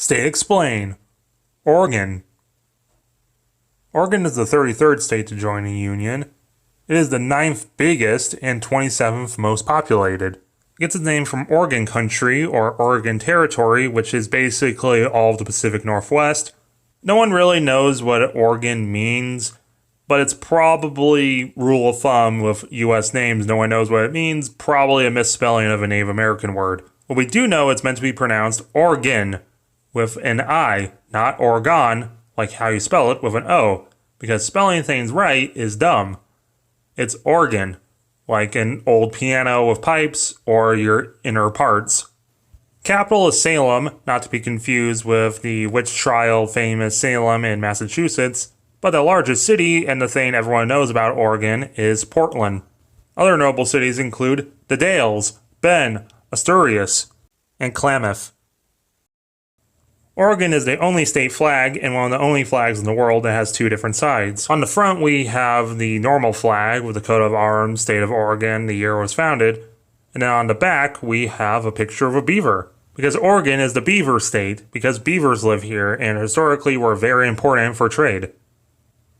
State Explain. Oregon. Oregon is the 33rd state to join the Union. It is the 9th biggest and 27th most populated. It gets its name from Oregon Country, or Oregon Territory, which is basically all of the Pacific Northwest. No one really knows what Oregon means, but it's probably rule of thumb with U.S. names. No one knows what it means. Probably a misspelling of a Native American word. But we do know it's meant to be pronounced Oregon with an I, not Oregon, like how you spell it with an O, because spelling things right is dumb. It's organ, like an old piano with pipes or your inner parts. Capital is Salem, not to be confused with the witch trial famous Salem in Massachusetts, but the largest city and the thing everyone knows about Oregon is Portland. Other notable cities include the Dalles, Bend, Asturias, and Klamath. Oregon is the only state flag and one of the only flags in the world that has two different sides. On the front we have the normal flag with the coat of arms, state of Oregon, the year it was founded. And then on the back we have a picture of a beaver. Because Oregon is the beaver state, because beavers live here and historically were very important for trade.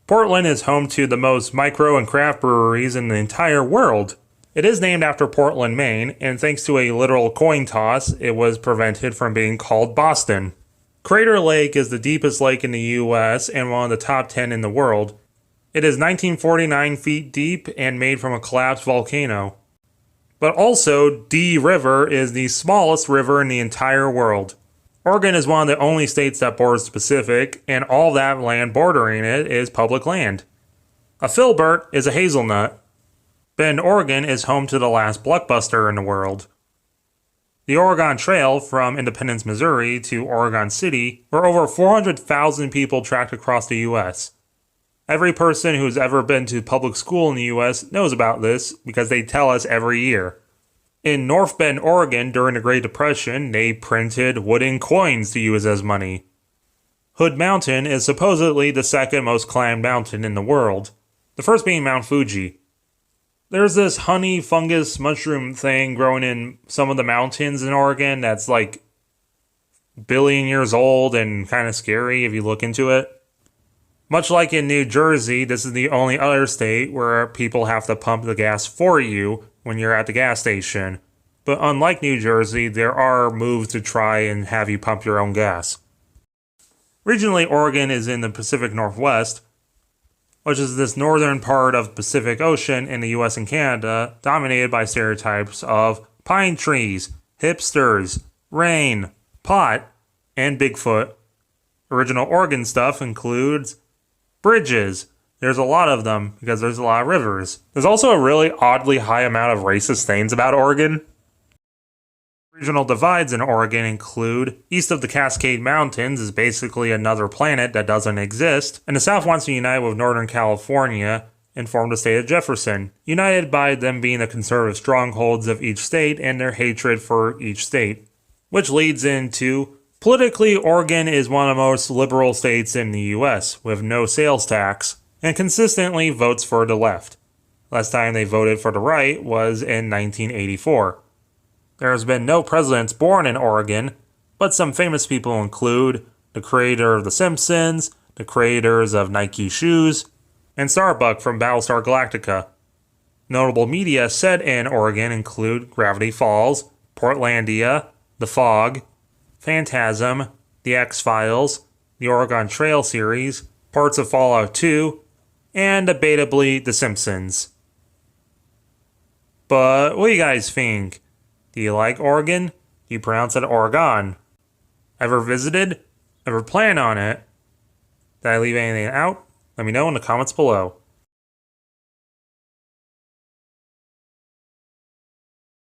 Portland is home to the most micro and craft breweries in the entire world. It is named after Portland, Maine, and thanks to a literal coin toss, it was prevented from being called Boston. Crater Lake is the deepest lake in the U.S. and one of the top 10 in the world. It is 1949 feet deep and made from a collapsed volcano. But also, Dee River is the smallest river in the entire world. Oregon is one of the only states that borders the Pacific, and all that land bordering it is public land. A filbert is a hazelnut. Bend, Oregon is home to the last blockbuster in the world. The Oregon Trail from Independence, Missouri to Oregon City, where over 400,000 people tracked across the U.S. Every person who's ever been to public school in the U.S. knows about this because they tell us every year. In North Bend, Oregon, during the Great Depression, they printed wooden coins to use as money. Hood Mountain is supposedly the second most climbed mountain in the world, the first being Mount Fuji. There's this honey fungus mushroom thing growing in some of the mountains in Oregon that's like a billion years old and kind of scary if you look into it. Much like in New Jersey, this is the only other state where people have to pump the gas for you when you're at the gas station. But unlike New Jersey, there are moves to try and have you pump your own gas. Regionally, Oregon is in the Pacific Northwest, which is this northern part of the Pacific Ocean in the US and Canada, dominated by stereotypes of pine trees, hipsters, rain, pot, and Bigfoot. Original Oregon stuff includes bridges. There's a lot of them because there's a lot of rivers. There's also a really oddly high amount of racist things about Oregon. Regional divides in Oregon include east of the Cascade Mountains is basically another planet that doesn't exist, and the South wants to unite with Northern California and form the state of Jefferson, united by them being the conservative strongholds of each state and their hatred for each state. Which leads into, politically, Oregon is one of the most liberal states in the US, with no sales tax, and consistently votes for the left. Last time they voted for the right was in 1984. There has been no presidents born in Oregon, but some famous people include the creator of The Simpsons, the creators of Nike shoes, and Starbuck from Battlestar Galactica. Notable media set in Oregon include Gravity Falls, Portlandia, The Fog, Phantasm, The X-Files, the Oregon Trail series, parts of Fallout 2, and debatably The Simpsons. But what do you guys think? Do you like Oregon? Do you pronounce it Oregon? Ever visited? Ever plan on it? Did I leave anything out? Let me know in the comments below.